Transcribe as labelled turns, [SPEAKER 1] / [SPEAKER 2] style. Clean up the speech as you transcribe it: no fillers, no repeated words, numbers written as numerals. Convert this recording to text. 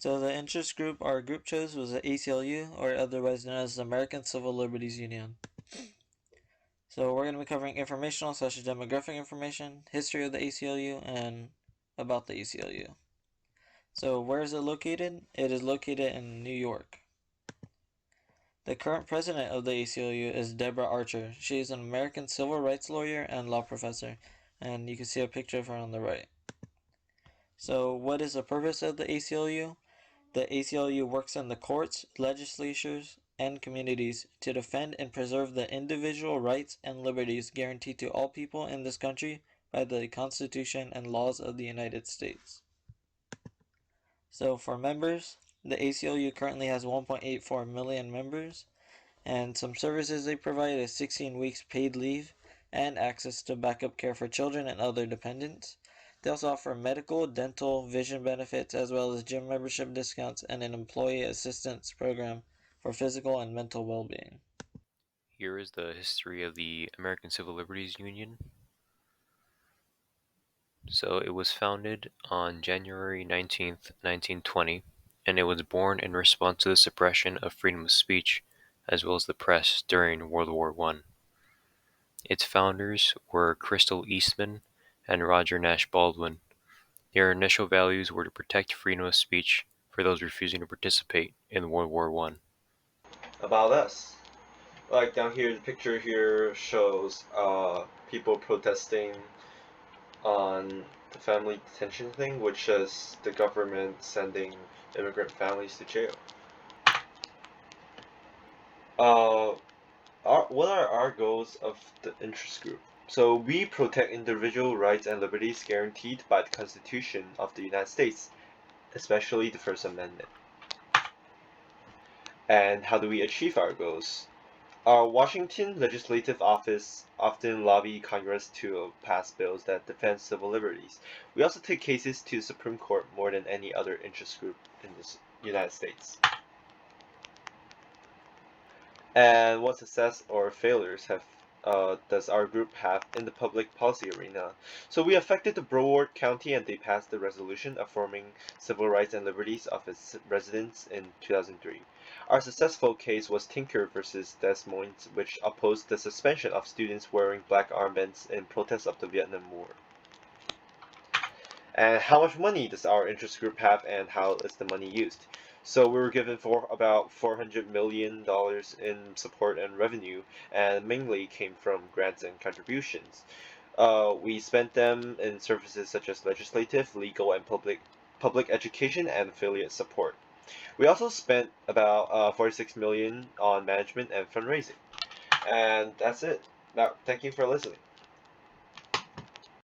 [SPEAKER 1] So the interest group our group chose was the ACLU, or otherwise known as the American Civil Liberties Union. So we're going to be covering informational such as demographic information, history of the ACLU, and about the ACLU. So where is it located? It is located in New York. The current president of the ACLU is Deborah Archer. She is an American civil rights lawyer and law professor, and you can see a picture of her on the right. So what is the purpose of the ACLU? The ACLU works in the courts, legislatures, and communities to defend and preserve the individual rights and liberties guaranteed to all people in this country by the Constitution and laws of the United States. So for members, the ACLU currently has 1.84 million members, and some services they provide is 16 weeks paid leave and access to backup care for children and other dependents. They also offer medical, dental, vision benefits, as well as gym membership discounts and an employee assistance program for physical and mental well-being.
[SPEAKER 2] Here is the history of the American Civil Liberties Union. So it was founded on January 19th, 1920, and it was born in response to the suppression of freedom of speech as well as the press during World War I. Its founders were Crystal Eastman and Roger Nash Baldwin. Their initial values were to protect freedom of speech for those refusing to participate in World War I.
[SPEAKER 3] About us. Like down here, the picture here shows people protesting on the family detention thing, which is the government sending immigrant families to jail. Uh, what are our goals of the interest group? So we protect individual rights and liberties guaranteed by the Constitution of the United States, especially the First Amendment. And how do we achieve our goals? Our Washington legislative office often lobby Congress to pass bills that defend civil liberties. We also take cases to the Supreme Court more than any other interest group in the United States. And what success or failures does our group have in the public policy arena? So we affected the Broward County and they passed the resolution affirming civil rights and liberties of its residents in 2003. Our successful case was Tinker versus Des Moines, which opposed the suspension of students wearing black armbands in protest of the Vietnam War. And how much money does our interest group have and how is the money used? So we were given for about $400 million in support and revenue, and mainly came from grants and contributions. We spent them in services such as legislative, legal, and public education and affiliate support. We also spent about 46 million on management and fundraising. And that's it. Now, thank you for listening.